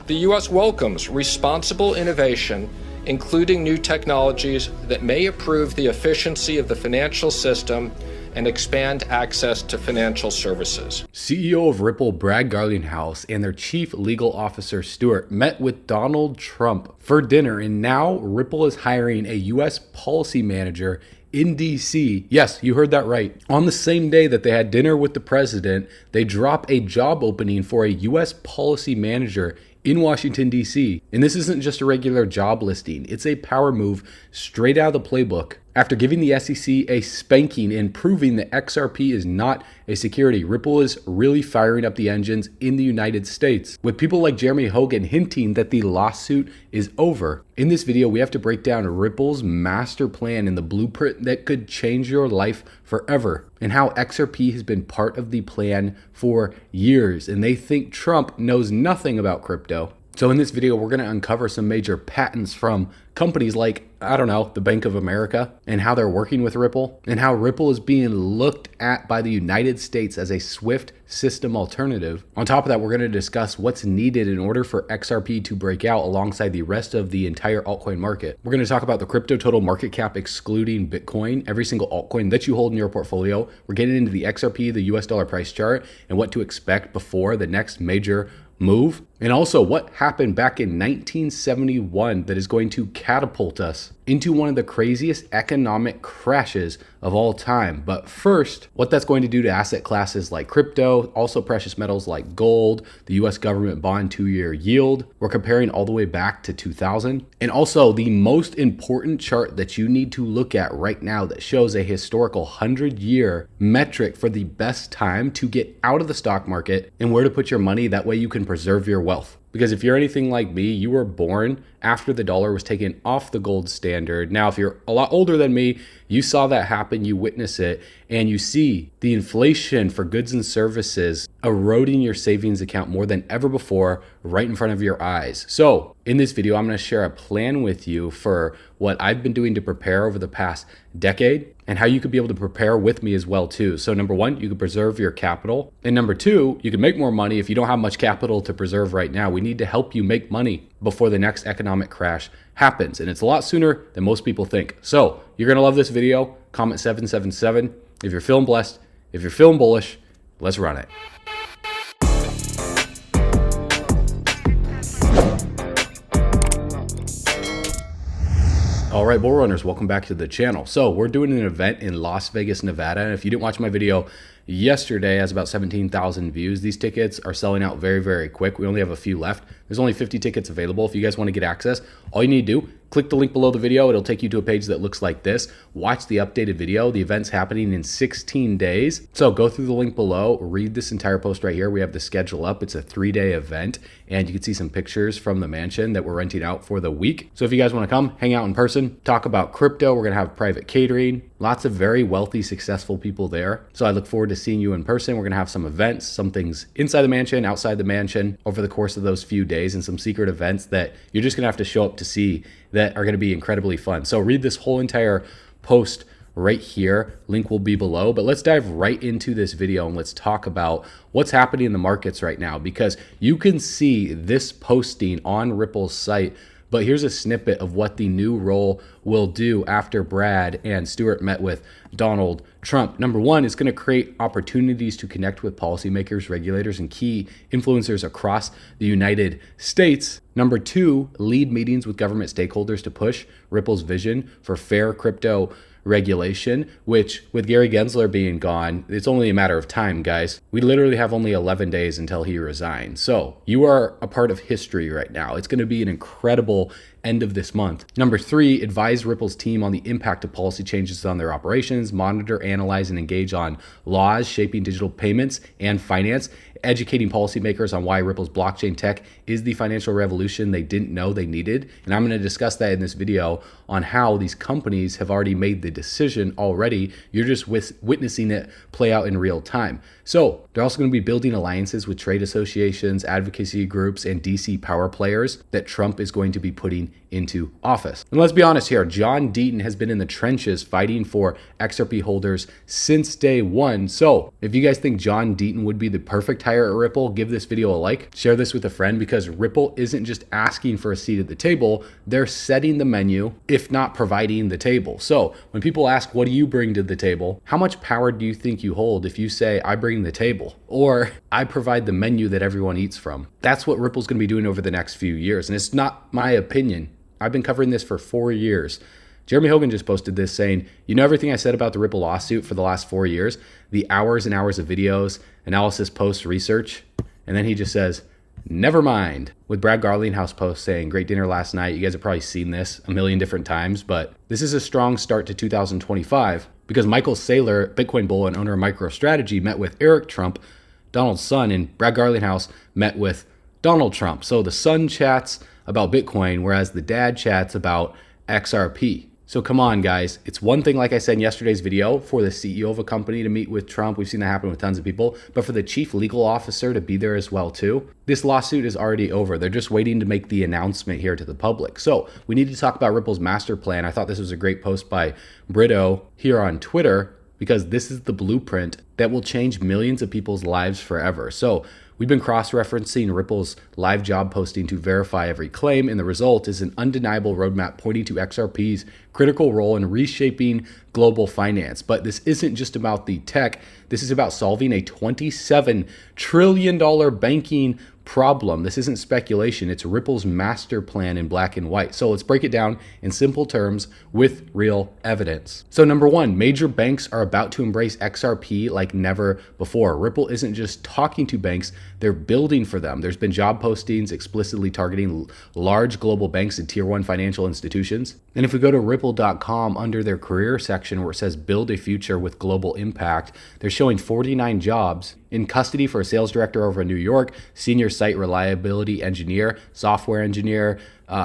The U.S. welcomes responsible innovation, including new technologies that may improve the efficiency of the financial system and expand access to financial services. CEO of Ripple, Brad Garlinghouse, and their chief legal officer, Stuart, met with Donald Trump for dinner, and now Ripple is hiring a U.S. policy manager in D.C. Yes, you heard that right. On the same day that they had dinner with the president, they drop a job opening for a U.S. policy manager in Washington, D.C. And this isn't just a regular job listing. It's a power move straight out of the playbook. After giving the SEC a spanking and proving that XRP is not a security, Ripple is really firing up the engines in the United States, with people like Jeremy Hogan hinting that the lawsuit is over. In this video, we have to break down Ripple's master plan and the blueprint that could change your life forever, and how XRP has been part of the plan for years, and they think Trump knows nothing about crypto. So in this video, we're going to uncover some major patents from companies like, I don't know, the Bank of America, and how they're working with Ripple, and how Ripple is being looked at by the United States as a SWIFT system alternative. On top of that, we're going to discuss what's needed in order for XRP to break out alongside the rest of the entire altcoin market. We're going to talk about the crypto total market cap excluding Bitcoin, every single altcoin that you hold in your portfolio. We're getting into the XRP, the US dollar price chart, and what to expect before the next major move, and also what happened back in 1971 that is going to catapult us into one of the craziest economic crashes of all time. But first, what that's going to do to asset classes like crypto, also precious metals like gold, the US government bond 2-year yield. We're comparing all the way back to 2000. And also the most important chart that you need to look at right now that shows a historical 100-year metric for the best time to get out of the stock market and where to put your money. That way you can preserve your wealth. Because if you're anything like me, you were born after the dollar was taken off the gold standard. Now, if you're a lot older than me, you saw that happen, you witness it, and you see the inflation for goods and services eroding your savings account more than ever before right in front of your eyes. So in this video, I'm going to share a plan with you for what I've been doing to prepare over the past decade and how you could be able to prepare with me as well too. So number one, you can preserve your capital. And number two, you can make more money if you don't have much capital to preserve right now. We need to help you make money before the next economic crash happens. And it's a lot sooner than most people think. So you're going to love this video. Comment 777. If you're feeling blessed, if you're feeling bullish, let's run it. All right, bull runners, welcome back to the channel. So we're doing an event in Las Vegas, Nevada. And if you didn't watch my video yesterday, it has about 17,000 views. These tickets are selling out very, very quick. We only have a few left. There's only 50 tickets available. If you guys want to get access, all you need to do, click the link below the video. It'll take you to a page that looks like this. Watch the updated video. The event's happening in 16 days. So go through the link below, read this entire post right here. We have the schedule up. It's a 3-day event, and you can see some pictures from the mansion that we're renting out for the week. So if you guys want to come, hang out in person, talk about crypto, we're going to have private catering, lots of very wealthy, successful people there. So I look forward to seeing you in person. We're going to have some events, some things inside the mansion, outside the mansion over the course of those few days, and some secret events that you're just going to have to show up to see that are going to be incredibly fun. So read this whole entire post right here. Link will be below, but let's dive right into this video and let's talk about what's happening in the markets right now, because you can see this posting on Ripple's site. But here's a snippet of what the new role will do after Brad and Stuart met with Donald Trump. Number one, it's going to create opportunities to connect with policymakers, regulators, and key influencers across the United States. Number two, lead meetings with government stakeholders to push Ripple's vision for fair crypto regulation, which with Gary Gensler being gone, it's only a matter of time, guys. We literally have only 11 days until he resigns. So you are a part of history right now. It's going to be an incredible end of this month. Number three, advise Ripple's team on the impact of policy changes on their operations, monitor, analyze, and engage on laws shaping digital payments and finance, educating policymakers on why Ripple's blockchain tech is the financial revolution they didn't know they needed. And I'm going to discuss that in this video on how these companies have already made the decision already. You're just witnessing it play out in real time. So they're also going to be building alliances with trade associations, advocacy groups, and DC power players that Trump is going to be putting into office. And let's be honest here, John Deaton has been in the trenches fighting for XRP holders since day one. So if you guys think John Deaton would be the perfect hire at Ripple, give this video a like, share this with a friend, because Ripple isn't just asking for a seat at the table, they're setting the menu, if not providing the table. So when people ask, what do you bring to the table? How much power do you think you hold if you say, I bring the table, or I provide the menu that everyone eats from? That's what Ripple's going to be doing over the next few years. And it's not my opinion. I've been covering this for 4 years. Jeremy Hogan just posted this saying, you know everything I said about the Ripple lawsuit for the last 4 years, the hours and hours of videos, analysis, posts, research, and then he just says, never mind, with Brad Garlinghouse post saying, great dinner last night. You guys have probably seen this a million different times, but this is a strong start to 2025 because Michael Saylor, Bitcoin bull and owner of MicroStrategy, met with Eric Trump, Donald's son, and Brad Garlinghouse met with Donald Trump. So the son chats about Bitcoin, whereas the dad chats about XRP. So come on, guys. It's one thing, like I said in yesterday's video, for the CEO of a company to meet with Trump. We've seen that happen with tons of people. But for the chief legal officer to be there as well, too. This lawsuit is already over. They're just waiting to make the announcement here to the public. So we need to talk about Ripple's master plan. I thought this was a great post by Brito here on Twitter, because this is the blueprint that will change millions of people's lives forever. So we've been cross-referencing Ripple's live job posting to verify every claim, and the result is an undeniable roadmap pointing to XRP's critical role in reshaping global finance. But this isn't just about the tech. This is about solving a $27 trillion banking problem. This isn't speculation. It's Ripple's master plan in black and white. So let's break it down in simple terms with real evidence. So number one, major banks are about to embrace XRP like never before. Ripple isn't just talking to banks, they're building for them. There's been job postings explicitly targeting large global banks and tier one financial institutions. And if we go to ripple.com under their career section where it says build a future with global impact, they're showing 49 jobs in custody for a sales director over in New York, senior site reliability engineer, software engineer,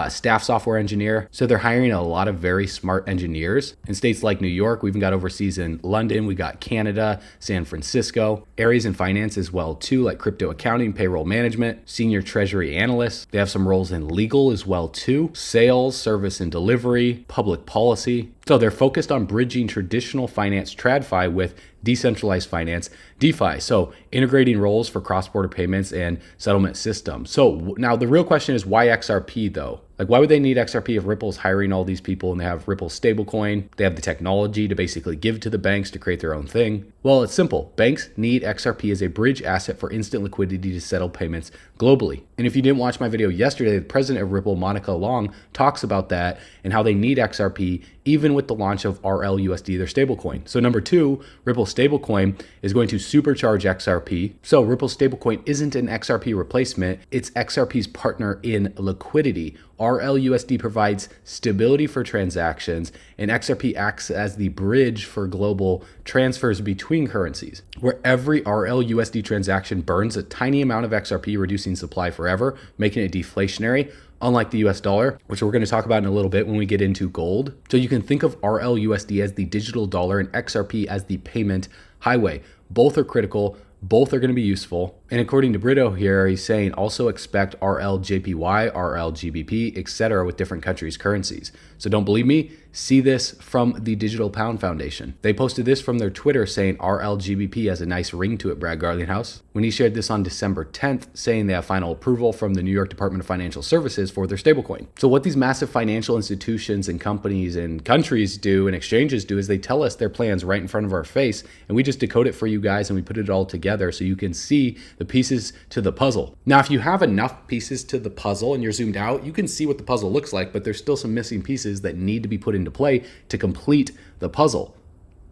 staff software engineer. So they're hiring a lot of very smart engineers in states like New York. We even got overseas in London. We got Canada, San Francisco, areas in finance as well too, like crypto accounting, payroll management, senior treasury analysts. They have some roles in legal as well too, sales, service and delivery, public policy. So they're focused on bridging traditional finance TradFi with decentralized finance DeFi. So integrating roles for cross-border payments and settlement systems. So now the real question is, why XRP though? Like, why would they need XRP if Ripple's hiring all these people and they have Ripple stablecoin? They have the technology to basically give to the banks to create their own thing. Well, it's simple. Banks need XRP as a bridge asset for instant liquidity to settle payments globally. And if you didn't watch my video yesterday, the president of Ripple, Monica Long, talks about that and how they need XRP even with the launch of RLUSD, their stablecoin. So number two, Ripple stablecoin is going to supercharge XRP. So Ripple stablecoin isn't an XRP replacement, it's XRP's partner in liquidity. RLUSD provides stability for transactions, and XRP acts as the bridge for global transfers between currencies, where every RLUSD transaction burns a tiny amount of XRP, reducing supply forever, making it deflationary, unlike the US dollar, which we're going to talk about in a little bit when we get into gold. So you can think of RLUSD as the digital dollar and XRP as the payment highway. Both are critical. Both are going to be useful. And according to Brito here, he's saying also expect RLJPY, RLGBP, etc. with different countries' currencies. So don't believe me? See this from the Digital Pound Foundation. They posted this from their Twitter saying RLGBP has a nice ring to it, Brad Garlinghouse, when he shared this on December 10th, saying they have final approval from the New York Department of Financial Services for their stablecoin. So what these massive financial institutions and companies and countries do and exchanges do is they tell us their plans right in front of our face, and we just decode it for you guys and we put it all together so you can see the pieces to the puzzle. Now, if you have enough pieces to the puzzle and you're zoomed out, you can see what the puzzle looks like, but there's still some missing pieces that need to be put into play to complete the puzzle.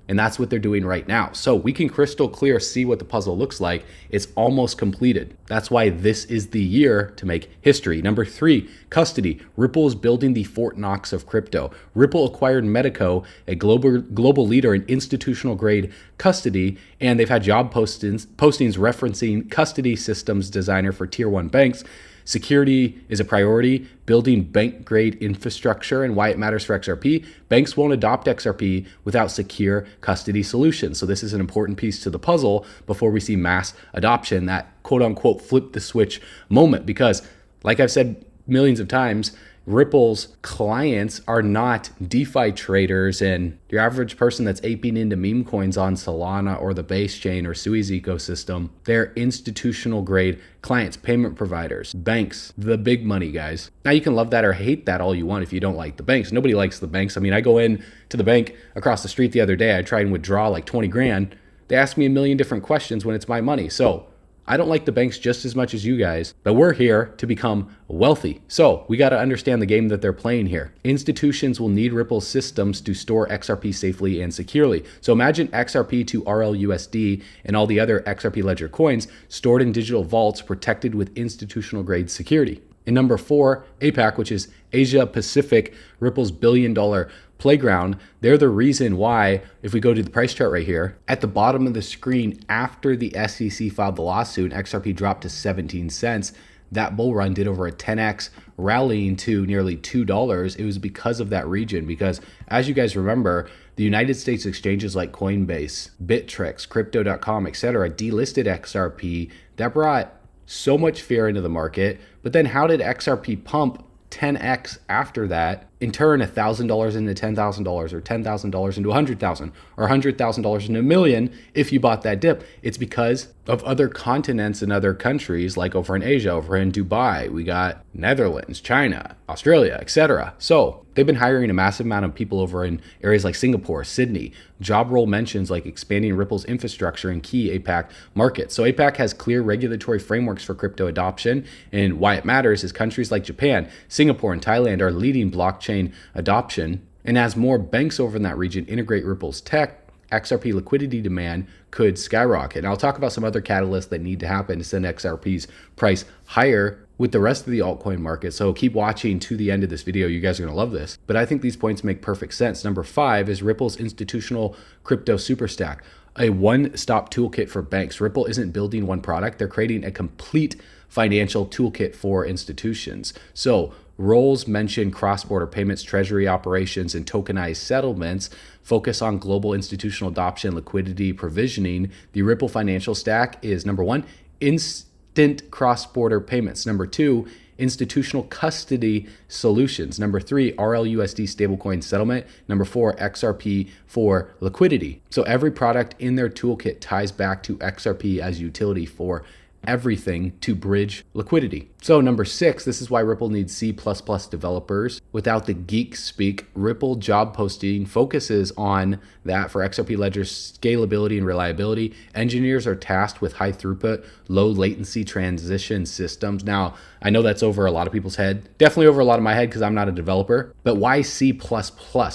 And that's what they're doing right now. So we can crystal clear see what the puzzle looks like. It's almost completed. That's why this is the year to make history. Number three, custody. Ripple is building the Fort Knox of crypto. Ripple acquired Medico, a global leader in institutional grade custody, and they've had job postings referencing custody systems designer for tier one banks, Security is a priority, building bank-grade infrastructure, and why it matters for XRP. Banks won't adopt XRP without secure custody solutions. So this is an important piece to the puzzle before we see mass adoption, that quote-unquote flip the switch moment. Because like I've said millions of times, Ripple's clients are not DeFi traders and your average person that's aping into meme coins on Solana or the base chain or Sui's ecosystem. They're institutional grade clients, payment providers, banks, the big money guys. Now you can love that or hate that all you want if you don't like the banks. Nobody likes the banks. I mean, I go in to the bank across the street the other day. I try and withdraw like 20 grand. They ask me a million different questions when it's my money. So I don't like the banks just as much as you guys, but we're here to become wealthy. So we got to understand the game that they're playing here. Institutions will need Ripple systems to store XRP safely and securely. So imagine XRP to RLUSD and all the other XRP Ledger coins stored in digital vaults protected with institutional grade security. And number 4, APAC, which is Asia Pacific, Ripple's billion-dollar playground. They're the reason why, if we go to the price chart right here, at the bottom of the screen, after the SEC filed the lawsuit, XRP dropped to 17 cents. That bull run did over a 10x, rallying to nearly $2. It was because of that region, because as you guys remember, the United States exchanges like Coinbase, Bittrex, Crypto.com, etc. delisted XRP. That brought so much fear into the market. But then how did XRP pump 10x after that and turn $1,000 into $10,000 or $10,000 into $100,000 or $100,000 into $1 million if you bought that dip? It's because of other continents and other countries, like over in Asia, over in Dubai, we got Netherlands, China, Australia, etc. So they've been hiring a massive amount of people over in areas like Singapore, Sydney. Job role mentions like expanding Ripple's infrastructure in key APAC markets. So APAC has clear regulatory frameworks for crypto adoption, and why it matters is countries like Japan, Singapore, and Thailand are leading blockchain adoption. And as more banks over in that region integrate Ripple's tech, XRP liquidity demand could skyrocket. And I'll talk about some other catalysts that need to happen to send XRP's price higher with the rest of the altcoin market. So keep watching to the end of this video. You guys are going to love this. But I think these points make perfect sense. Number 5 is Ripple's institutional crypto superstack, a one-stop toolkit for banks. Ripple isn't building one product. They're creating a complete financial toolkit for institutions. So roles mention cross-border payments, treasury operations, and tokenized settlements. Focus on global institutional adoption, liquidity, provisioning. The Ripple financial stack is number 1, instant cross-border payments. Number 2, institutional custody solutions. Number 3, RLUSD stablecoin settlement. Number 4, XRP for liquidity. So every product in their toolkit ties back to XRP as utility for everything to bridge liquidity. So number 6, this is why Ripple needs C++ developers. Without the geek speak, Ripple job posting focuses on that for XRP Ledger's scalability and reliability. Engineers are tasked with high throughput, low latency transition systems. Now, I know that's over a lot of people's head, definitely over a lot of my head because I'm not a developer, but why C++?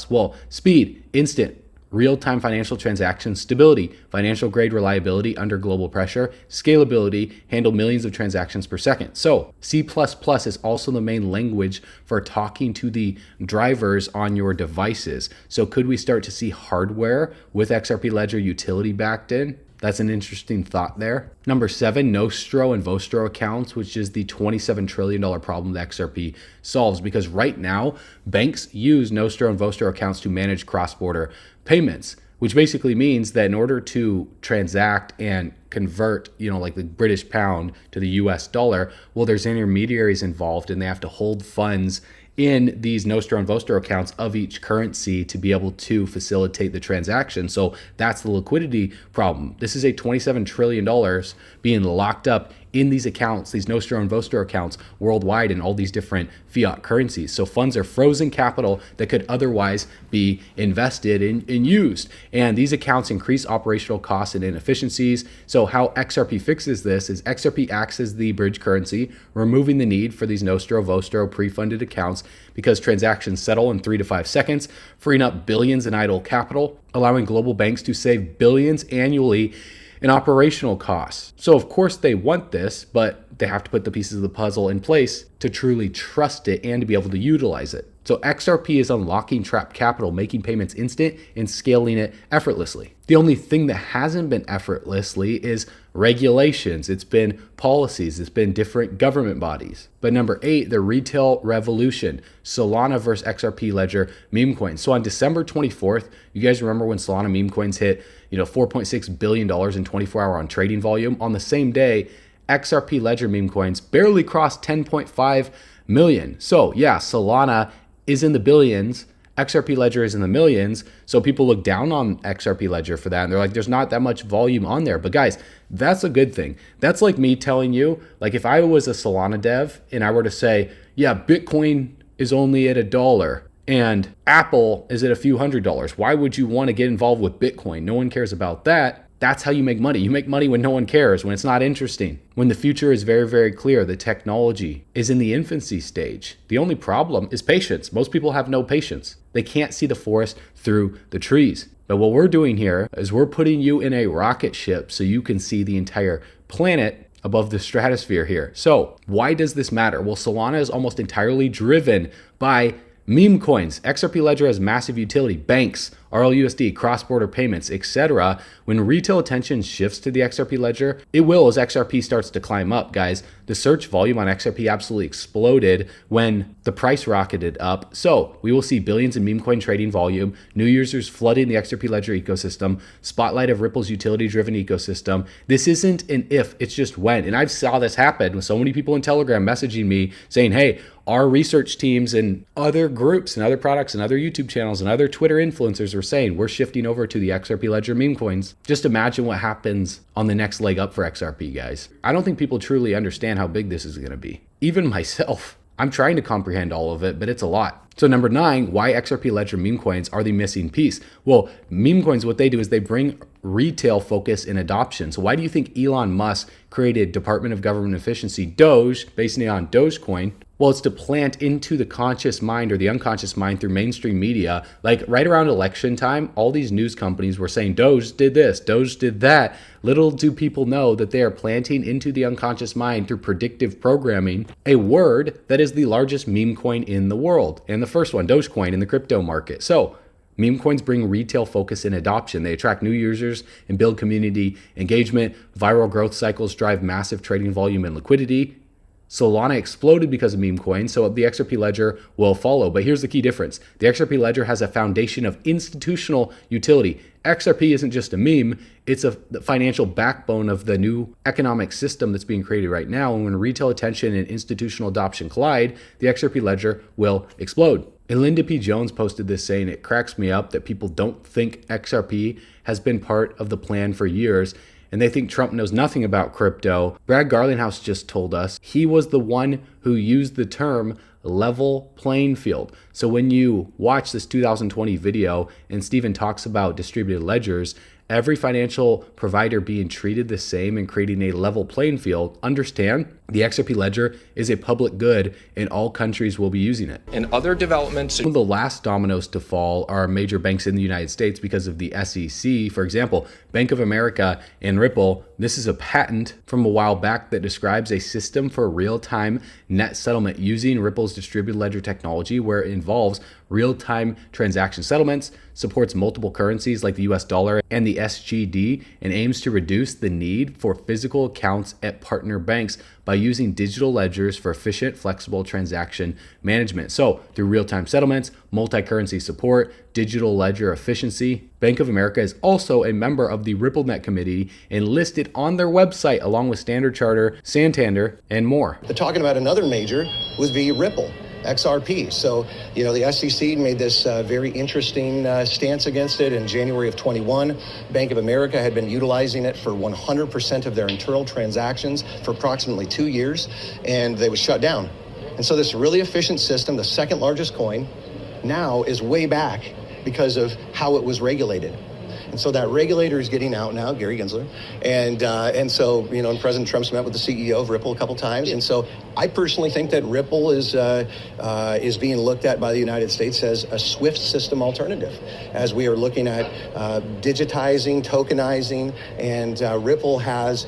Well, speed, instant, real-time financial transactions, stability, financial grade reliability under global pressure, scalability, handle millions of transactions per second. So C++ is also the main language for talking to the drivers on your devices. So could we start to see hardware with XRP Ledger utility backed in? That's an interesting thought there. Number 7, Nostro and Vostro accounts, which is the $27 trillion problem that XRP solves, because right now banks use Nostro and Vostro accounts to manage cross-border payments, which basically means that in order to transact and convert, like the British pound to the US dollar, well, there's intermediaries involved and they have to hold funds in these Nostro and Vostro accounts of each currency to be able to facilitate the transaction. So that's the liquidity problem. This is a $27 trillion being locked up in these accounts, these Nostro and Vostro accounts worldwide in all these different fiat currencies. So funds are frozen capital that could otherwise be invested and used. And these accounts increase operational costs and inefficiencies. So how XRP fixes this is XRP acts as the bridge currency, removing the need for these Nostro, Vostro pre-funded accounts because transactions settle in 3 to 5 seconds, freeing up billions in idle capital, allowing global banks to save billions annually in operational costs. So of course they want this, but they have to put the pieces of the puzzle in place to truly trust it and to be able to utilize it. So XRP is unlocking trapped capital, making payments instant and scaling it effortlessly. The only thing that hasn't been effortlessly is regulations. It's been policies. It's been different government bodies. But number 8, the retail revolution, Solana versus XRP Ledger meme coins. So on December 24th, you guys remember when Solana meme coins hit, $4.6 billion in 24-hour on trading volume? On the same day, XRP Ledger meme coins barely crossed 10.5 million. So yeah, Solana is in the billions. XRP Ledger is in the millions. So people look down on XRP Ledger for that. And they're like, there's not that much volume on there. But guys, that's a good thing. That's like me telling you, like if I was a Solana dev and I were to say, yeah, Bitcoin is only at $1 and Apple is at a few $100s. Why would you want to get involved with Bitcoin? No one cares about that. That's how you make money. You make money when no one cares, when it's not interesting, when the future is very, very clear. The technology is in the infancy stage. The only problem is patience. Most people have no patience. They can't see the forest through the trees. But what we're doing here is we're putting you in a rocket ship so you can see the entire planet above the stratosphere here. So why does this matter? Well, Solana is almost entirely driven by meme coins. XRP Ledger has massive utility. Banks, RLUSD, cross-border payments, etc. When retail attention shifts to the XRP Ledger, it will as XRP starts to climb up, guys. The search volume on XRP absolutely exploded when the price rocketed up. So we will see billions in meme coin trading volume, new users flooding the XRP Ledger ecosystem, spotlight of Ripple's utility-driven ecosystem. This isn't an if, it's just when. And I've saw this happen with so many people in Telegram messaging me saying, hey, our research teams and other groups and other products and other YouTube channels and other Twitter influencers were saying we're shifting over to the XRP Ledger meme coins. Just imagine what happens on the next leg up for XRP, guys. I don't think people truly understand how big this is going to be. Even myself, I'm trying to comprehend all of it, but it's a lot. So number 9, why XRP Ledger meme coins are the missing piece? Well, meme coins, what they do is they bring retail focus and adoption. So why do you think Elon Musk created Department of Government Efficiency, Doge, basing it on Dogecoin? Well, it's to plant into the conscious mind or the unconscious mind through mainstream media. Like right around election time, all these news companies were saying Doge did this, Doge did that. Little do people know that they are planting into the unconscious mind through predictive programming a word that is the largest meme coin in the world. And the first one, Dogecoin, in the crypto market. So meme coins bring retail focus and adoption. They attract new users and build community engagement. Viral growth cycles drive massive trading volume and liquidity. Solana exploded because of meme coins, so the XRP Ledger will follow. But here's the key difference. The XRP Ledger has a foundation of institutional utility. XRP isn't just a meme, it's the financial backbone of the new economic system that's being created right now. And when retail attention and institutional adoption collide, the XRP Ledger will explode. And Linda P. Jones posted this saying, it cracks me up that people don't think XRP has been part of the plan for years, and they think Trump knows nothing about crypto. Brad Garlinghouse just told us he was the one who used the term level playing field. So when you watch this 2020 video and Steven talks about distributed ledgers, every financial provider being treated the same and creating a level playing field, understand the XRP Ledger is a public good and all countries will be using it. In other developments, one of the last dominoes to fall are major banks in the United States because of the SEC. For example, Bank of America and Ripple. This is a patent from a while back that describes a system for real-time net settlement using Ripple's distributed ledger technology, where it involves real-time transaction settlements, supports multiple currencies like the US dollar and the SGD, and aims to reduce the need for physical accounts at partner banks by using digital ledgers for efficient, flexible transaction management. So through real-time settlements, multi-currency support, digital ledger efficiency, Bank of America is also a member of the RippleNet committee and listed on their website along with Standard Chartered, Santander, and more. They're talking about another major would be Ripple. XRP. So, the SEC made this very interesting stance against it in January of 21. Bank of America had been utilizing it for 100% of their internal transactions for approximately 2 years, and they was shut down. And so this really efficient system, the second largest coin, now is way back because of how it was regulated. And so that regulator is getting out now, Gary Gensler. And so, and President Trump's met with the CEO of Ripple a couple times. And so I personally think that Ripple is being looked at by the United States as a SWIFT system alternative, as we are looking at digitizing, tokenizing, and Ripple has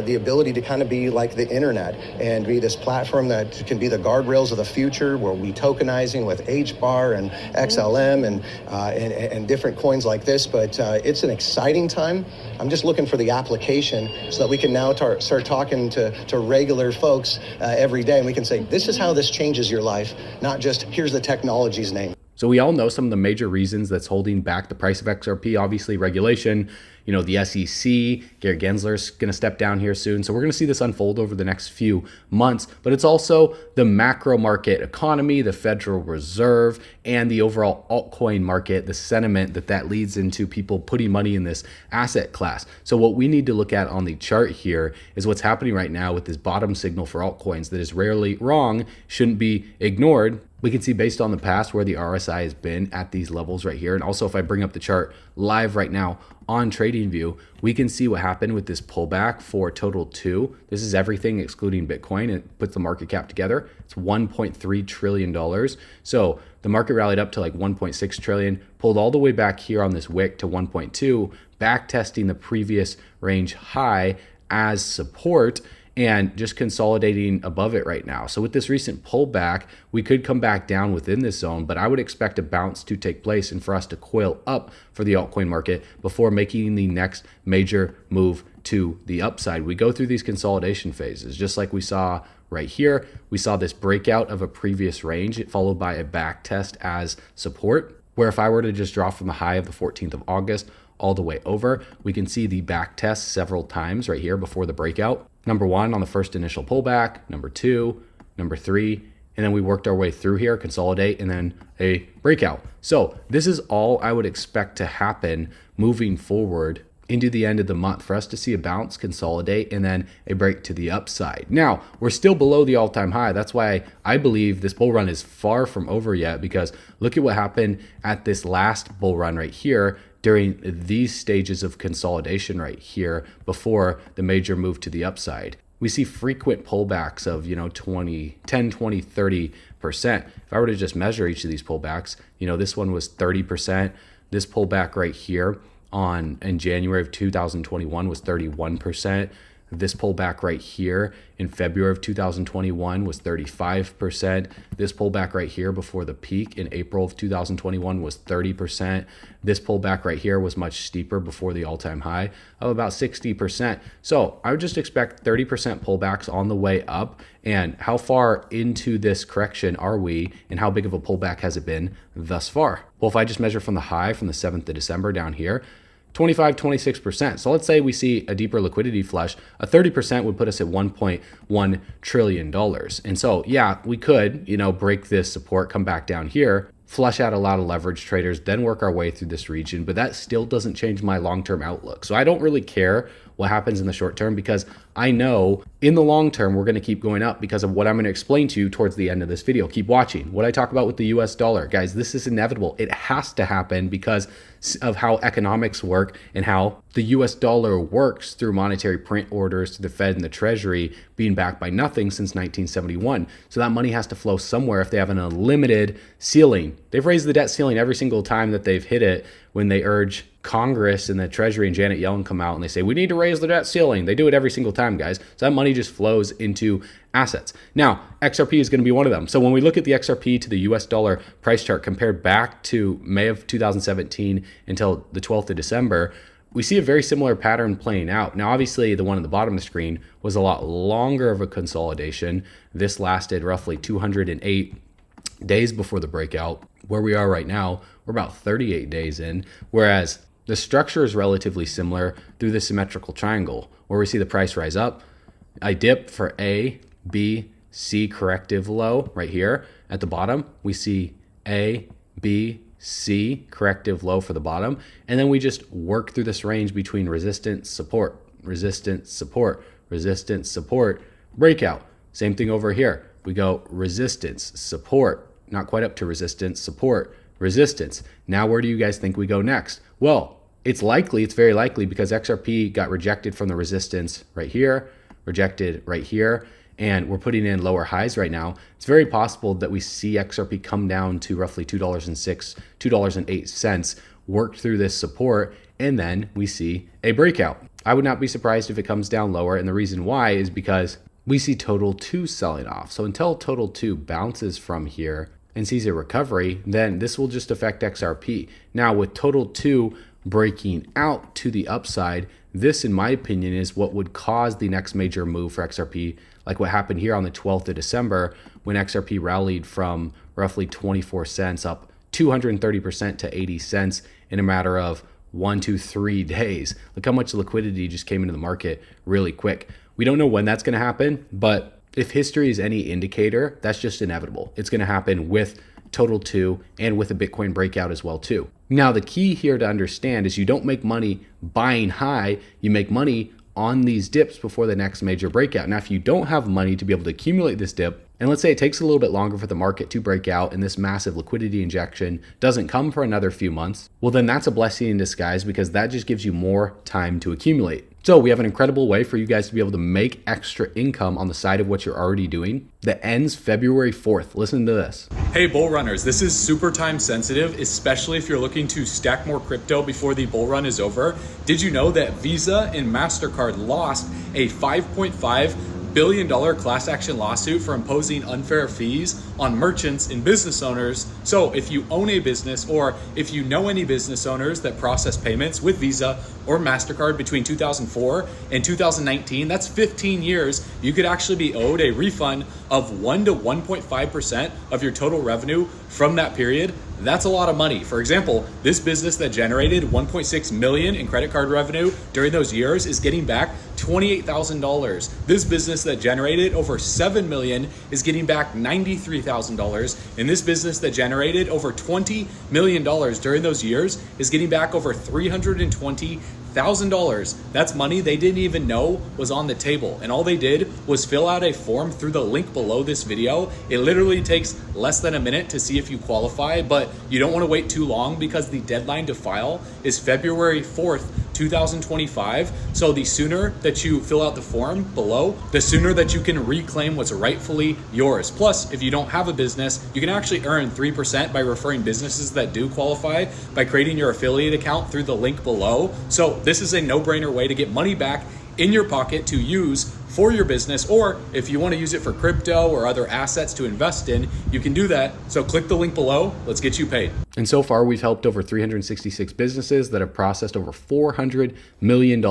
the ability to kind of be like the internet and be this platform that can be the guardrails of the future, where we tokenizing with HBAR and XLM and different coins like this. But it's an exciting time. I'm just looking for the application so that we can now start talking to regular folks every day, and we can say, this is how this changes your life, not just here's the technology's name. So we all know some of the major reasons that's holding back the price of XRP. Obviously, regulation. You know, the SEC, Gary Gensler's going to step down here soon. So we're going to see this unfold over the next few months. But it's also the macro market economy, the Federal Reserve, and the overall altcoin market, the sentiment that leads into people putting money in this asset class. So what we need to look at on the chart here is what's happening right now with this bottom signal for altcoins that is rarely wrong, shouldn't be ignored. We can see based on the past where the RSI has been at these levels right here. And also if I bring up the chart live right now on TradingView, we can see what happened with this pullback for total 2. This is everything excluding Bitcoin. It puts the market cap together. It's $1.3 trillion. So the market rallied up to like 1.6 trillion, pulled all the way back here on this wick to 1.2, back testing the previous range high as support, and just consolidating above it right now. So with this recent pullback, we could come back down within this zone, but I would expect a bounce to take place and for us to coil up for the altcoin market before making the next major move to the upside. We go through these consolidation phases, just like we saw right here. We saw this breakout of a previous range, followed by a back test as support, where if I were to just draw from the high of the 14th of August all the way over, we can see the back test several times right here before the breakout. Number 1 on the first initial pullback, number 2, number 3, and then we worked our way through here, consolidate, and then a breakout. So this is all I would expect to happen moving forward into the end of the month for us to see a bounce, consolidate, and then a break to the upside. Now, we're still below the all-time high. That's why I believe this bull run is far from over yet, because look at what happened at this last bull run right here during these stages of consolidation right here before the major move to the upside. We see frequent pullbacks of, 10, 20, 30%. If I were to just measure each of these pullbacks, this one was 30%. This pullback right here in January of 2021 was 31%. This pullback right here in February of 2021 was 35%. This pullback right here before the peak in April of 2021 was 30%. This pullback right here was much steeper before the all-time high of about 60%. So I would just expect 30% pullbacks on the way up. And how far into this correction are we, and how big of a pullback has it been thus far? Well, if I just measure from the high from the 7th of December down here, 26%. So let's say we see a deeper liquidity flush, a 30% would put us at $1.1 trillion. And so, yeah, we could, break this support, come back down here, flush out a lot of leverage traders, then work our way through this region. But that still doesn't change my long-term outlook. So I don't really care what happens in the short term, because I know in the long term, we're going to keep going up because of what I'm going to explain to you towards the end of this video. Keep watching. What I talk about with the US dollar, guys, this is inevitable. It has to happen because of how economics work and how the US dollar works through monetary print orders to the Fed and the Treasury being backed by nothing since 1971. So that money has to flow somewhere if they have an unlimited ceiling. They've raised the debt ceiling every single time that they've hit it when they urge Congress and the Treasury and Janet Yellen come out and they say, we need to raise the debt ceiling. They do it every single time, guys. So that money just flows into assets. Now, XRP is going to be one of them. So when we look at the XRP to the US dollar price chart compared back to May of 2017 until the 12th of December, we see a very similar pattern playing out. Now, obviously, the one at the bottom of the screen was a lot longer of a consolidation. This lasted roughly 208 days before the breakout. Where we are right now, we're about 38 days in, whereas the structure is relatively similar through the symmetrical triangle, where we see the price rise up. I dip for A, B, C corrective low right here. At the bottom, we see A, B, C corrective low for the bottom. And then we just work through this range between resistance, support, resistance, support, resistance, support, breakout. Same thing over here. We go resistance, support, not quite up to resistance, support, resistance. Now, where do you guys think we go next? Well, it's very likely because XRP got rejected from the resistance right here, rejected right here, and we're putting in lower highs right now. It's very possible that we see XRP come down to roughly $2.06, $2.08, work through this support, and then we see a breakout. I would not be surprised if it comes down lower, and the reason why is because we see total 2 selling off. So until total 2 bounces from here and sees a recovery, then this will just affect XRP. Now with total 2 breaking out to the upside, this, in my opinion, is what would cause the next major move for XRP, like what happened here on the 12th of December when XRP rallied from roughly 24 cents up 230% to 80 cents in a matter of 1 to 3 days. Look how much liquidity just came into the market really quick. We don't know when that's going to happen, but if history is any indicator, that's just inevitable. It's going to happen with Total 2 and with a Bitcoin breakout as well too. Now, the key here to understand is you don't make money buying high, you make money on these dips before the next major breakout. Now, if you don't have money to be able to accumulate this dip, and let's say it takes a little bit longer for the market to break out and this massive liquidity injection doesn't come for another few months, well, then that's a blessing in disguise because that just gives you more time to accumulate. So we have an incredible way for you guys to be able to make extra income on the side of what you're already doing that ends February 4th. Listen to this. Hey bull runners, this is super time sensitive, especially if you're looking to stack more crypto before the bull run is over. Did you know that Visa and Mastercard lost a $5.5 billion class action lawsuit for imposing unfair fees on merchants and business owners? So if you own a business or if you know any business owners that process payments with Visa or Mastercard between 2004 and 2019, that's 15 years, you could actually be owed a refund of 1 to 1.5% of your total revenue from that period. That's a lot of money. For example, this business that generated 1.6 million in credit card revenue during those years is getting back $28,000. This business that generated over 7 million is getting back $93,000. And this business that generated over $20 million during those years is getting back over $320,000. That's money they didn't even know was on the table. And all they did was fill out a form through the link below this video. It literally takes less than a minute to see if you qualify, but you don't want to wait too long because the deadline to file is February 4th, 2025. So the sooner that you fill out the form below, the sooner that you can reclaim what's rightfully yours. Plus, if you don't have a business, you can actually earn 3% by referring businesses that do qualify by creating your affiliate account through the link below. So this is a no-brainer way to get money back in your pocket to use for your business, or if you want to use it for crypto or other assets to invest in, you can do that. So click the link below. Let's get you paid. And so far, we've helped over 366 businesses that have processed over $400 million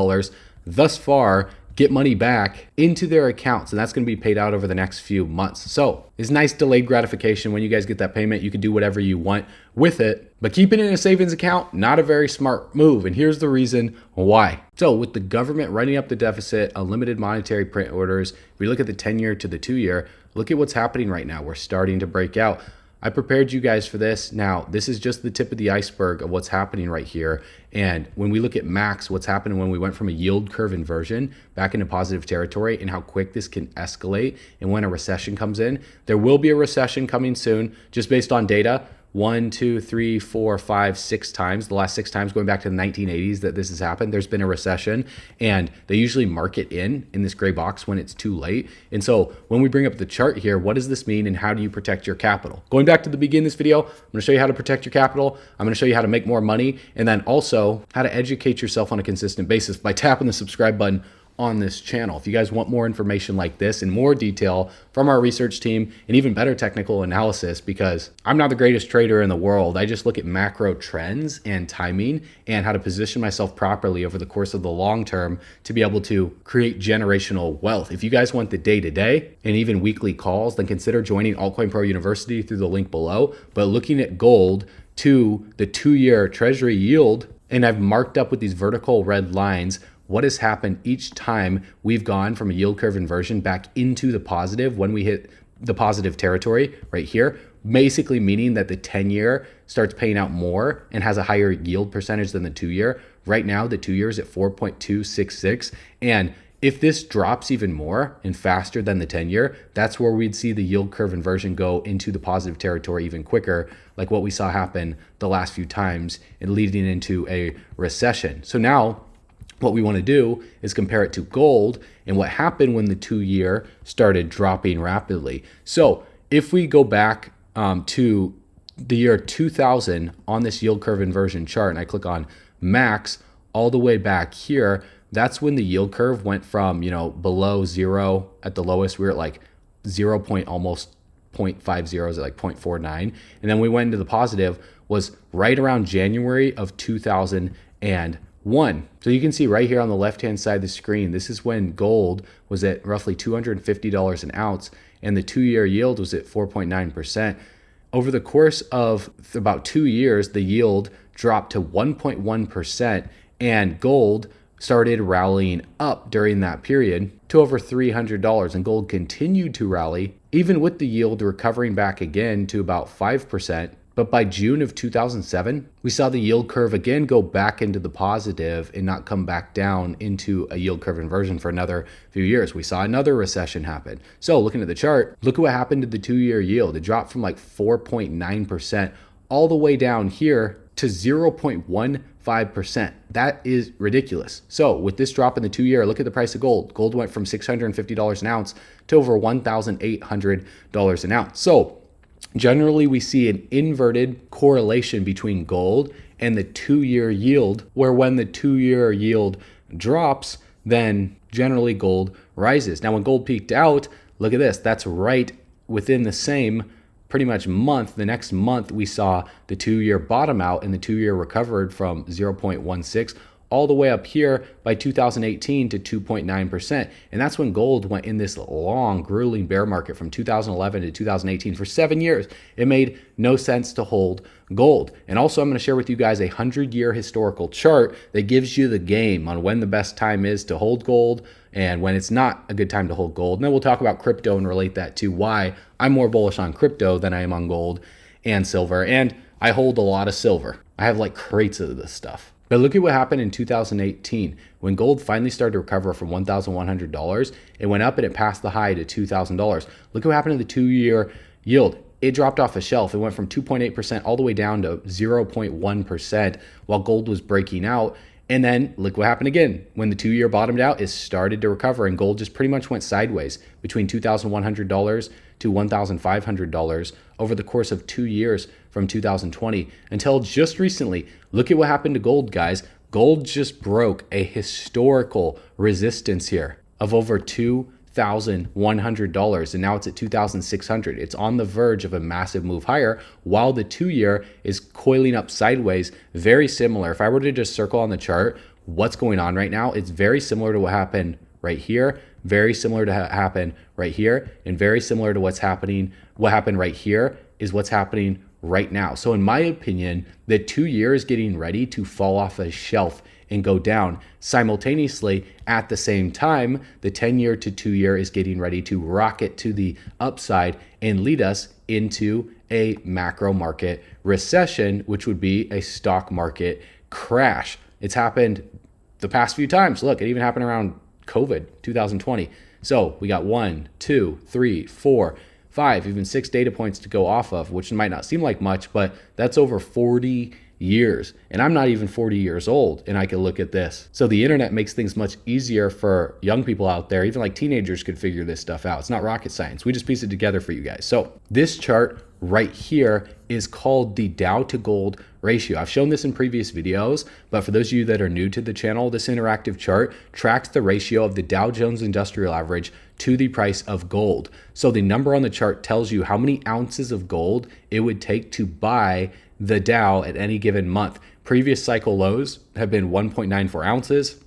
thus far get money back into their accounts, and that's going to be paid out over the next few months. So it's nice delayed gratification. When you guys get that payment, you can do whatever you want with it, but keeping it in a savings account, not a very smart move. And here's the reason why. So with the government writing up the deficit, unlimited monetary print orders, if we look at the 10-year to the 2-year, look at what's happening right now. We're starting to break out. I prepared you guys for this. Now, this is just the tip of the iceberg of what's happening right here. And when we look at max, what's happening when we went from a yield curve inversion back into positive territory and how quick this can escalate and when a recession comes in, there will be a recession coming soon just based on data. 1, 2, 3, 4, 5, 6 times, the last 6 times going back to the 1980s that this has happened, there's been a recession, and they usually mark it in this gray box when it's too late. And so when we bring up the chart here, what does this mean and how do you protect your capital? Going back to the beginning of this video, I'm going to show you how to protect your capital. I'm going to show you how to make more money, and then also how to educate yourself on a consistent basis by tapping the subscribe button on this channel. If you guys want more information like this in more detail from our research team and even better technical analysis, because I'm not the greatest trader in the world, I just look at macro trends and timing and how to position myself properly over the course of the long term to be able to create generational wealth. If you guys want the day-to-day and even weekly calls, then consider joining Altcoin Pro University through the link below. But looking at gold to the 2-year treasury yield, and I've marked up with these vertical red lines what has happened each time we've gone from a yield curve inversion back into the positive when we hit the positive territory right here, basically meaning that the 10-year starts paying out more and has a higher yield percentage than the 2-year. Right now, the 2-year is at 4.266. And if this drops even more and faster than the 10-year, that's where we'd see the yield curve inversion go into the positive territory even quicker, like what we saw happen the last few times and leading into a recession. So now, what we want to do is compare it to gold and what happened when the 2-year started dropping rapidly. So if we go back to the year 2000 on this yield curve inversion chart, and I click on max all the way back here, that's when the yield curve went from, below 0 at the lowest. We were at like 0. Almost 0.50 is at like 0.49. And then we went into the positive was right around January of 2008. and 1. So you can see right here on the left-hand side of the screen, this is when gold was at roughly $250 an ounce, and the 2-year yield was at 4.9%. Over the course of about 2 years, the yield dropped to 1.1%, and gold started rallying up during that period to over $300, and gold continued to rally, even with the yield recovering back again to about 5%. But by June of 2007, we saw the yield curve again go back into the positive and not come back down into a yield curve inversion for another few years. We saw another recession happen. So looking at the chart, look at what happened to the 2-year yield. It dropped from like 4.9% all the way down here to 0.15%. That is ridiculous. So with this drop in the 2-year, look at the price of gold. Gold went from $650 an ounce to over $1,800 an ounce. So generally, we see an inverted correlation between gold and the 2-year yield, where when the 2-year yield drops, then generally gold rises. Now, when gold peaked out, look at this. That's right within the same pretty much month. The next month, we saw the 2-year bottom out, and the 2-year recovered from 0.16 all the way up here by 2018 to 2.9%. And that's when gold went in this long, grueling bear market from 2011 to 2018 for 7 years. It made no sense to hold gold. And also, I'm going to share with you guys a 100-year historical chart that gives you the game on when the best time is to hold gold and when it's not a good time to hold gold. And then we'll talk about crypto and relate that to why I'm more bullish on crypto than I am on gold and silver. And I hold a lot of silver. I have like crates of this stuff. But look at what happened in 2018 when gold finally started to recover from $1,100. It went up and it passed the high to $2,000. Look what happened to the 2-year yield. It dropped off a shelf. It went from 2.8% all the way down to 0.1% while gold was breaking out. And then look what happened again. When the 2-year bottomed out, it started to recover, and gold just pretty much went sideways between $2,100 to $1,500 over the course of 2 years from 2020 until just recently. Look at what happened to gold, guys. Gold just broke a historical resistance here of over $2,100, and now it's at $2,600. It's on the verge of a massive move higher while the 2-year is coiling up sideways. Very similar. If I were to just circle on the chart what's going on right now, it's very similar to what happened right here, very similar to happen right here, and very similar to what happened right here is what's happening right now. So in my opinion, the 2-year is getting ready to fall off a shelf and go down. Simultaneously, at the same time, the 10-year to 2-year is getting ready to rocket to the upside and lead us into a macro market recession, which would be a stock market crash. It's happened the past few times. Look, it even happened around COVID 2020. So we got 1, 2, 3, 4, 5, even 6 data points to go off of, which might not seem like much, but that's over 40 years. And I'm not even 40 years old, and I can look at this. So the internet makes things much easier for young people out there. Even like teenagers could figure this stuff out. It's not rocket science. We just piece it together for you guys. So this chart right here is called the Dow to gold ratio. I've shown this in previous videos, but for those of you that are new to the channel, this interactive chart tracks the ratio of the Dow Jones Industrial Average to the price of gold. So the number on the chart tells you how many ounces of gold it would take to buy the Dow at any given month. Previous cycle lows have been 1.94 ounces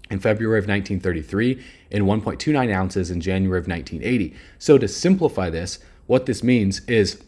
in February of 1933 and 1.29 ounces in January of 1980. So to simplify this, what this means is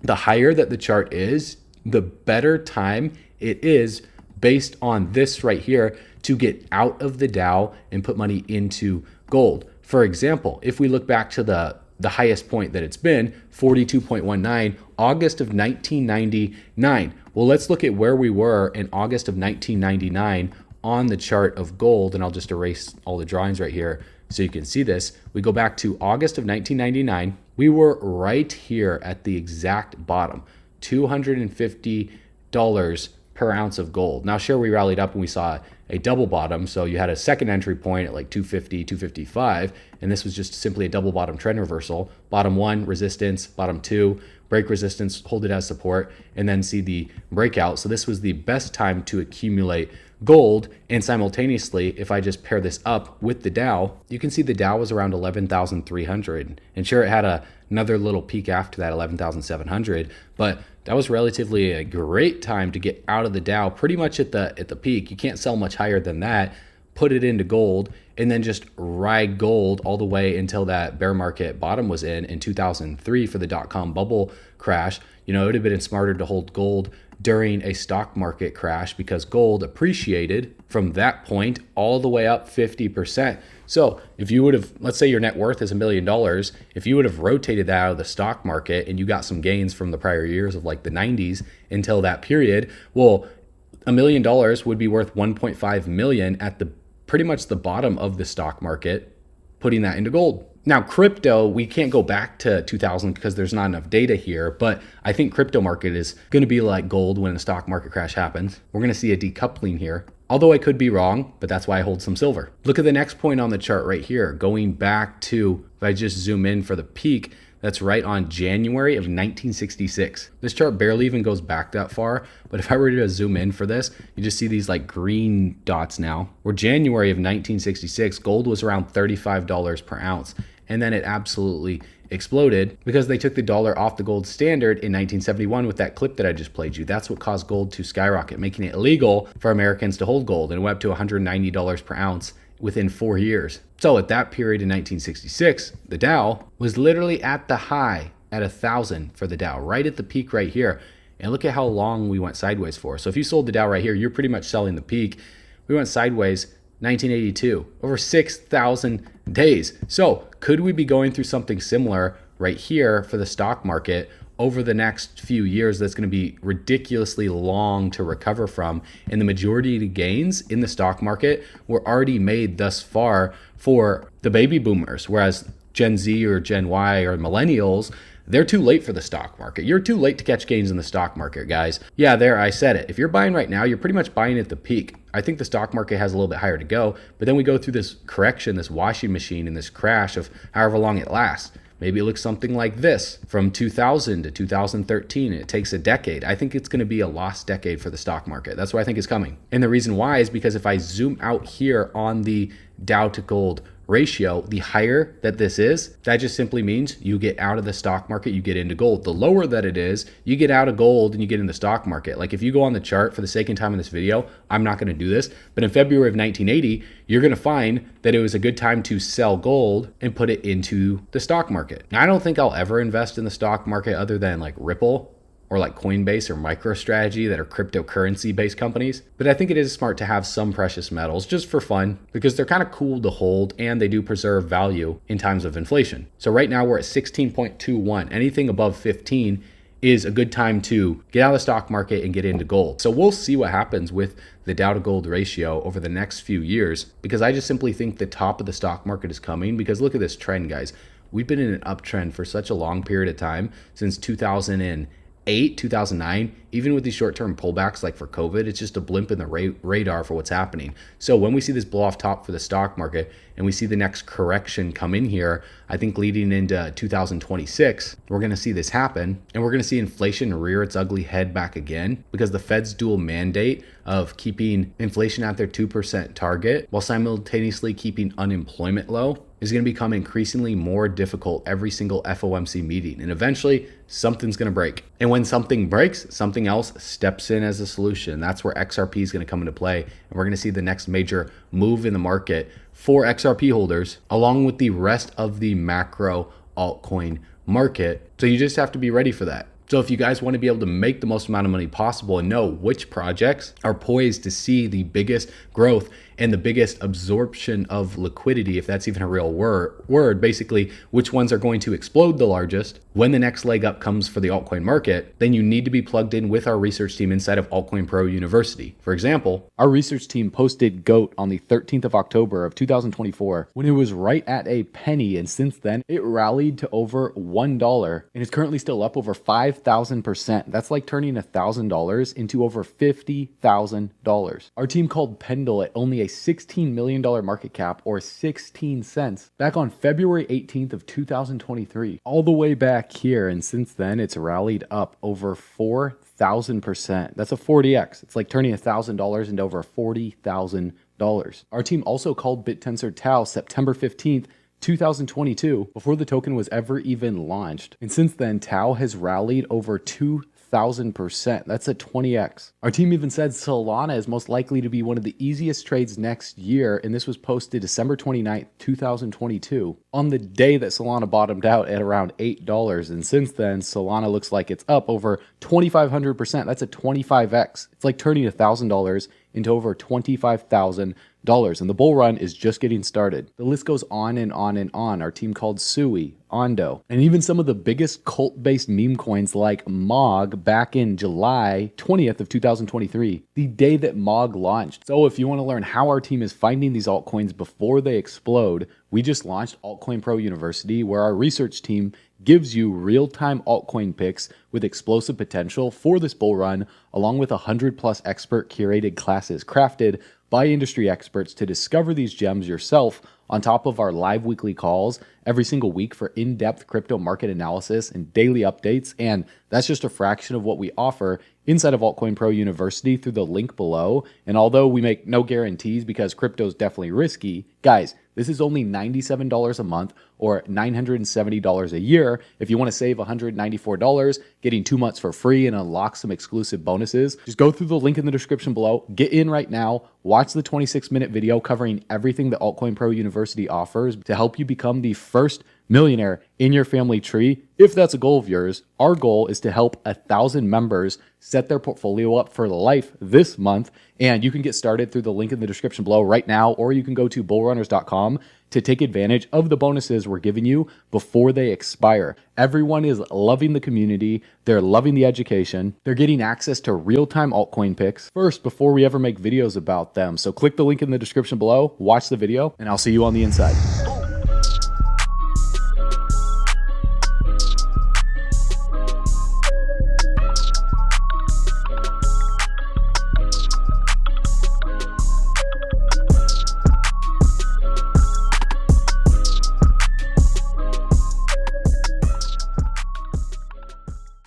the higher that the chart is, the better time it is based on this right here to get out of the Dow and put money into gold. For example, if we look back to the highest point that it's been, 42.19, August of 1999. Well, let's look at where we were in August of 1999 on the chart of gold, and I'll just erase all the drawings right here so you can see this. We go back to August of 1999. We were right here at the exact bottom, $250 per ounce of gold. Now, sure, we rallied up and we saw a double bottom. So you had a second entry point at like 250, 255, and this was just simply a double bottom trend reversal. Bottom 1, resistance, bottom 2, break resistance, hold it as support, and then see the breakout. So this was the best time to accumulate gold. And simultaneously, if I just pair this up with the Dow, you can see the Dow was around 11,300. And sure, it had a another little peak after that, 11,700. But that was relatively a great time to get out of the Dow pretty much at the peak. You can't sell much higher than that. Put it into gold and then just ride gold all the way until that bear market bottom was in 2003 for the dot-com bubble crash. You know, it would have been smarter to hold gold during a stock market crash because gold appreciated from that point all the way up 50%. So if you would have, let's say your net worth is $1 million, if you would have rotated that out of the stock market and you got some gains from the prior years of like the 90s until that period, well, $1 million would be worth 1.5 million at the pretty much the bottom of the stock market, putting that into gold. Now, crypto, we can't go back to 2000 because there's not enough data here, but I think crypto market is going to be like gold when a stock market crash happens. We're going to see a decoupling here. Although I could be wrong, but that's why I hold some silver. Look at the next point on the chart right here. Going back to, if I just zoom in for the peak, that's right on January of 1966. This chart barely even goes back that far, but if I were to zoom in for this, you just see these like green dots now. Where January of 1966, gold was around $35 per ounce, and then it absolutely exploded because they took the dollar off the gold standard in 1971 with that clip that I just played you. That's what caused gold to skyrocket, making it illegal for Americans to hold gold, and it went up to $190 per ounce within 4 years. So at that period in 1966, the Dow was literally at the high at 1,000 for the Dow, right at the peak right here. And look at how long we went sideways for. So if you sold the Dow right here, you're pretty much selling the peak. We went sideways 1982, over 6,000 days. So could we be going through something similar right here for the stock market over the next few years that's going to be ridiculously long to recover from? And the majority of the gains in the stock market were already made thus far for the baby boomers, whereas Gen Z or Gen Y or millennials, they're too late for the stock market. You're too late to catch gains in the stock market, guys. Yeah, there, I said it. If you're buying right now, you're pretty much buying at the peak. I think the stock market has a little bit higher to go, but then we go through this correction, this washing machine, and this crash of however long it lasts. Maybe it looks something like this from 2000 to 2013. It takes a decade. I think it's going to be a lost decade for the stock market. That's what I think is coming. And the reason why is because if I zoom out here on the Dow to gold ratio, the higher that this is, that just simply means you get out of the stock market, you get into gold. The lower that it is, you get out of gold and you get in the stock market. Like if you go on the chart, for the second time in this video, I'm not going to do this, but in February of 1980, you're going to find that it was a good time to sell gold and put it into the stock market. Now, I don't think I'll ever invest in the stock market other than like Ripple or like Coinbase or MicroStrategy that are cryptocurrency based companies. But I think it is smart to have some precious metals just for fun because they're kind of cool to hold and they do preserve value in times of inflation. So right now we're at 16.21. Anything above 15 is a good time to get out of the stock market and get into gold. So we'll see what happens with the Dow to gold ratio over the next few years because I just simply think the top of the stock market is coming because look at this trend, guys. We've been in an uptrend for such a long period of time since 2008, 2009, even with these short-term pullbacks like for COVID, it's just a blimp in the radar for what's happening. So when we see this blow off top for the stock market and we see the next correction come in here, I think leading into 2026, we're going to see this happen and we're going to see inflation rear its ugly head back again because the Fed's dual mandate of keeping inflation at their 2% target while simultaneously keeping unemployment low is going to become increasingly more difficult every single FOMC meeting. And eventually something's going to break. And when something breaks, something else steps in as a solution. That's where XRP is going to come into play. And we're going to see the next major move in the market for XRP holders, along with the rest of the macro altcoin market. So you just have to be ready for that. So if you guys want to be able to make the most amount of money possible and know which projects are poised to see the biggest growth and the biggest absorption of liquidity, if that's even a real word, basically which ones are going to explode the largest when the next leg up comes for the altcoin market, then you need to be plugged in with our research team inside of Altcoin Pro University. For example, our research team posted GOAT on the 13th of October of 2024 when it was right at a penny, and since then it rallied to over $1 and is currently still up over 5,000%. That's like turning $1,000 into over $50,000. Our team called Pendle at only a $16 million market cap or 16 cents back on February 18th of 2023, all the way back here. And since then, it's rallied up over 4,000%. That's a 40x. It's like turning $1,000 into over $40,000. Our team also called BitTensor Tau September 15th 2022, before the token was ever even launched. And since then, Tau has rallied over 2,000%. That's a 20x. Our team even said Solana is most likely to be one of the easiest trades next year, and this was posted December 29th, 2022, on the day that Solana bottomed out at around $8. And since then, Solana looks like it's up over 2,500%. That's a 25x. It's like turning $1,000 into over $25,000. And the bull run is just getting started. The list goes on and on and on. Our team called Sui, Ondo, and even some of the biggest cult-based meme coins like MOG back in July 20th of 2023, the day that MOG launched. So if you want to learn how our team is finding these altcoins before they explode, we just launched Altcoin Pro University, where our research team gives you real-time altcoin picks with explosive potential for this bull run, along with 100+ expert curated classes crafted by industry experts to discover these gems yourself, on top of our live weekly calls every single week for in-depth crypto market analysis and daily updates. And that's just a fraction of what we offer inside of Altcoin Pro University through the link below. And although we make no guarantees because crypto is definitely risky, guys, this is only $97 a month or $970 a year. If you want to save $194, getting 2 months for free and unlock some exclusive bonuses, just go through the link in the description below. Get in right now. Watch the 26-minute video covering everything that Altcoin Pro University offers to help you become the first millionaire in your family tree. If that's a goal of yours, our goal is to help 1,000 members set their portfolio up for life this month. And you can get started through the link in the description below right now, or you can go to bullrunners.com to take advantage of the bonuses we're giving you before they expire. Everyone is loving the community. They're loving the education. They're getting access to real-time altcoin picks first before we ever make videos about them. So click the link in the description below, watch the video, and I'll see you on the inside.